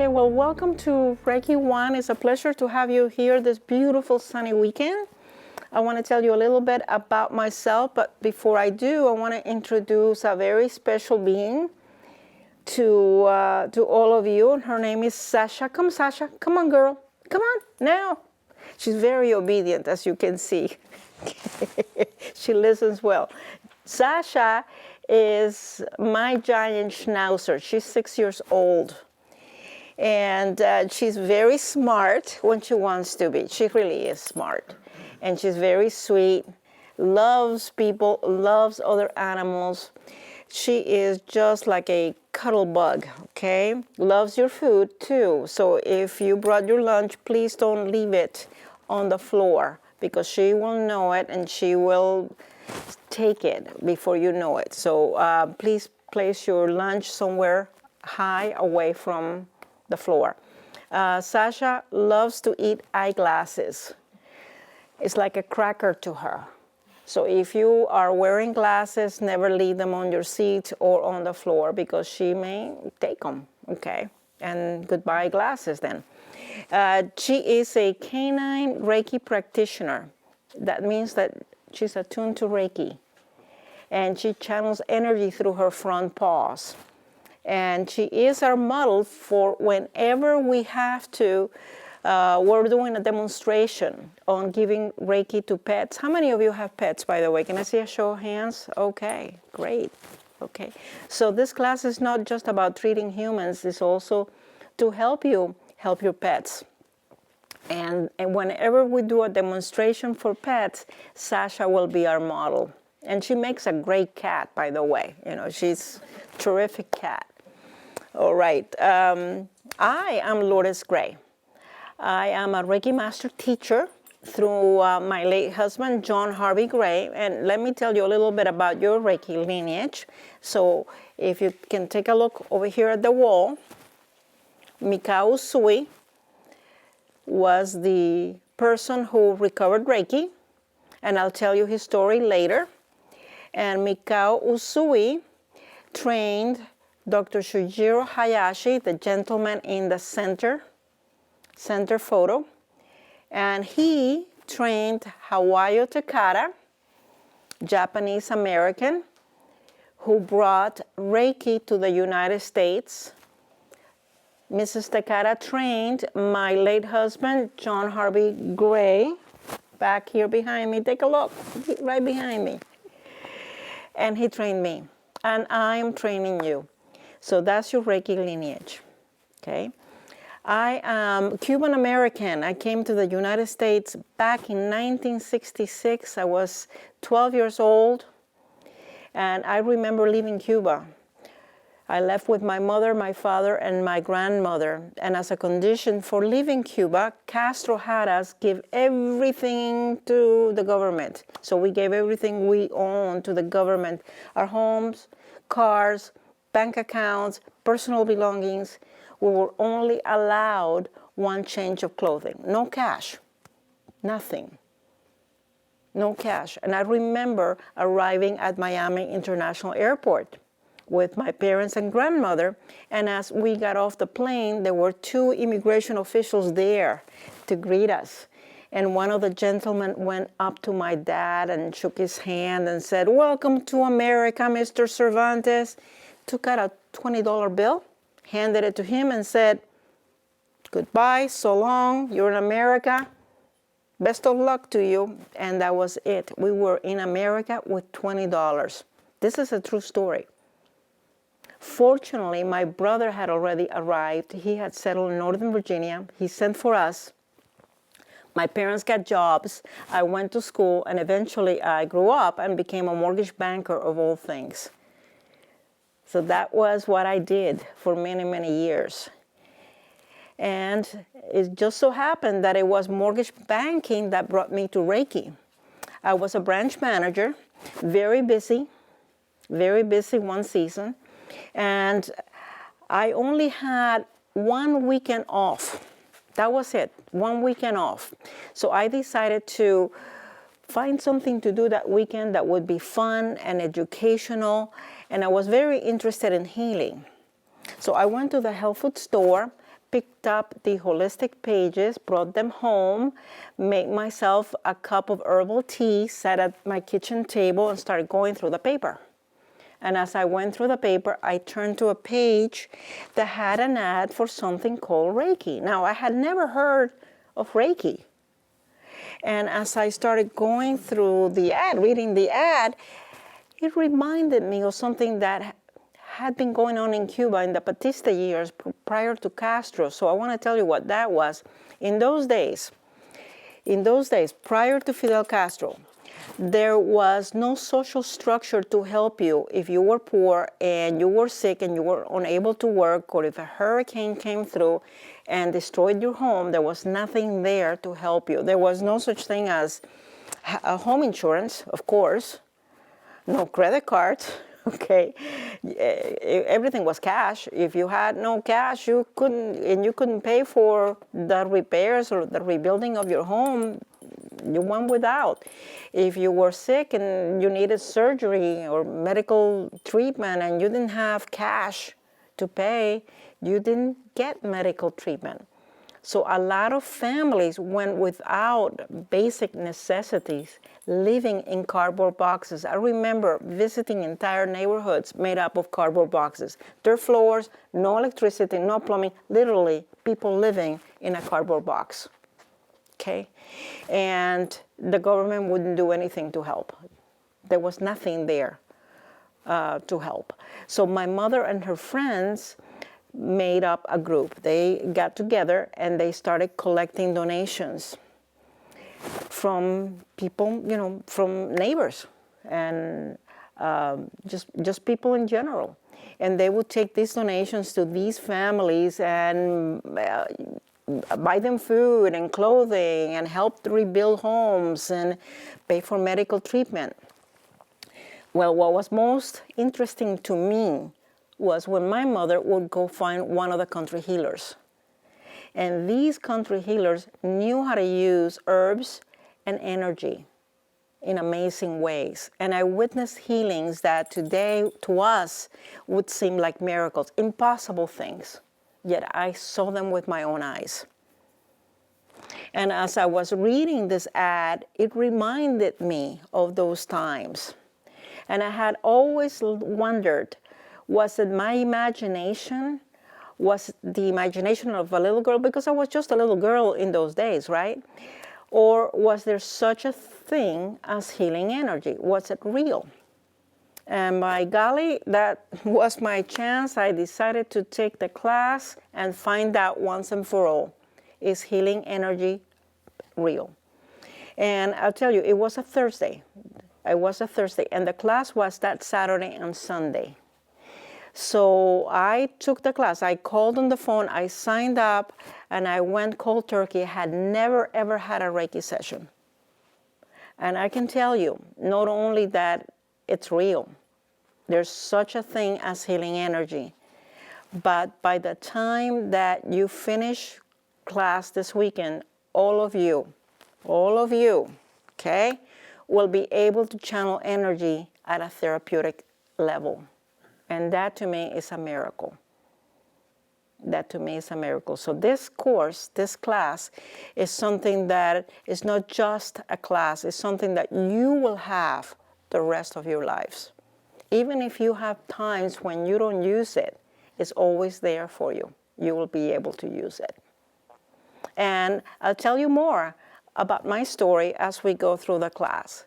Okay, well, welcome to Reiki 1. It's a pleasure to have you here this beautiful sunny weekend. I want to tell you a little bit about myself, but before I do, I want to introduce a very special being to all of you. Her name is Sasha. Come, Sasha. Come on, girl. Come on, now. She's very obedient, as you can see. She listens well. Sasha is my giant schnauzer. She's 6 years old. And she's very smart when she wants to be. She really is smart. And she's very sweet, loves people, loves other animals. She is just like a cuddle bug, okay? Loves your food too. So if you brought your lunch, please don't leave it on the floor because she will know it and she will take it before you know it. So please place your lunch somewhere high away from the floor. Sasha loves to eat eyeglasses. It's like a cracker to her. So if you are wearing glasses, never leave them on your seat or on the floor because she may take them, okay? And goodbye glasses then. She is a canine Reiki practitioner. That means that she's attuned to Reiki. And she channels energy through her front paws. And she is our model for whenever we have to, we're doing a demonstration on giving Reiki to pets. How many of you have pets, by the way? Can I see a show of hands? Okay, great. Okay, so this class is not just about treating humans, it's also to help you help your pets. And whenever we do a demonstration for pets, Sasha will be our model. And she makes a great cat, by the way. You know, she's a terrific cat. All right. I am Lourdes Gray. I am a Reiki Master teacher through my late husband, John Harvey Gray. And let me tell you a little bit about your Reiki lineage. So if you can take a look over here at the wall, Mikao Usui was the person who recovered Reiki. And I'll tell you his story later. And Mikao Usui trained Dr. Shujiro Hayashi, the gentleman in the center photo, and he trained Hawayo Takata, Japanese American, who brought Reiki to the United States. Mrs. Takata trained my late husband, John Harvey Gray, back here behind me. Take a look, right behind me. And he trained me, and I'm training you. So that's your Reiki lineage, okay? I am Cuban American. I came to the United States back in 1966. I was 12 years old, and I remember leaving Cuba. I left with my mother, my father, and my grandmother. And as a condition for leaving Cuba, Castro had us give everything to the government. So we gave everything we owned to the government. Our homes, cars, bank accounts, personal belongings. We were only allowed one change of clothing. No cash, nothing. No cash. And I remember arriving at Miami International Airport with my parents and grandmother. And as we got off the plane, there were two immigration officials there to greet us. And one of the gentlemen went up to my dad and shook his hand and said, "Welcome to America, Mr. Cervantes." Took out a $20 bill, handed it to him and said, "Goodbye, so long, you're in America. Best of luck to you." And that was it. We were in America with $20. This is a true story. Fortunately, my brother had already arrived. He had settled in Northern Virginia. He sent for us. My parents got jobs. I went to school, and eventually I grew up and became a mortgage banker of all things. So that was what I did for many, many years. And it just so happened that it was mortgage banking that brought me to Reiki. I was a branch manager, very busy one season. And I only had one weekend off. That was it, one weekend off. So I decided to find something to do that weekend that would be fun and educational. And I was very interested in healing. So I went to the health food store, picked up the holistic pages, brought them home, made myself a cup of herbal tea, sat at my kitchen table, and started going through the paper. And as I went through the paper, I turned to a page that had an ad for something called Reiki. Now, I had never heard of Reiki. And as I started going through the ad, reading the ad, it reminded me of something that had been going on in Cuba in the Batista years prior to Castro. So I want to tell you what that was. In those days, prior to Fidel Castro, there was no social structure to help you if you were poor and you were sick and you were unable to work, or if a hurricane came through and destroyed your home. There was nothing there to help you. There was no such thing as a home insurance, of course, no credit cards, okay? Everything was cash. If you had no cash, you couldn't pay for the repairs or the rebuilding of your home. You went without. If you were sick and you needed surgery or medical treatment and you didn't have cash to pay, you didn't get medical treatment. So a lot of families went without basic necessities, living in cardboard boxes. I remember visiting entire neighborhoods made up of cardboard boxes. Dirt floors, no electricity, no plumbing, literally people living in a cardboard box. Okay? And the government wouldn't do anything to help. There was nothing there to help. So my mother and her friends made up a group. They got together and they started collecting donations from people, from neighbors and just people in general. And they would take these donations to these families and buy them food and clothing and help to rebuild homes and pay for medical treatment. Well, what was most interesting to me was when my mother would go find one of the country healers. And these country healers knew how to use herbs and energy in amazing ways. And I witnessed healings that today to us would seem like miracles, impossible things. Yet I saw them with my own eyes. And as I was reading this ad, it reminded me of those times. And I had always wondered, was it my imagination? Was the imagination of a little girl? Because I was just a little girl in those days, right? Or was there such a thing as healing energy? Was it real? And by golly, that was my chance. I decided to take the class and find out once and for all, is healing energy real? And I'll tell you, it was a Thursday. And the class was that Saturday and Sunday. So I took the class. I called on the phone, I signed up, and I went cold turkey. I had never, ever had a Reiki session. And I can tell you, not only that it's real, there's such a thing as healing energy. But by the time that you finish class this weekend, all of you, okay, will be able to channel energy at a therapeutic level. And that to me is a miracle. So this course, this class, is something that is not just a class, it's something that you will have the rest of your lives. Even if you have times when you don't use it, it's always there for you. You will be able to use it. And I'll tell you more about my story as we go through the class.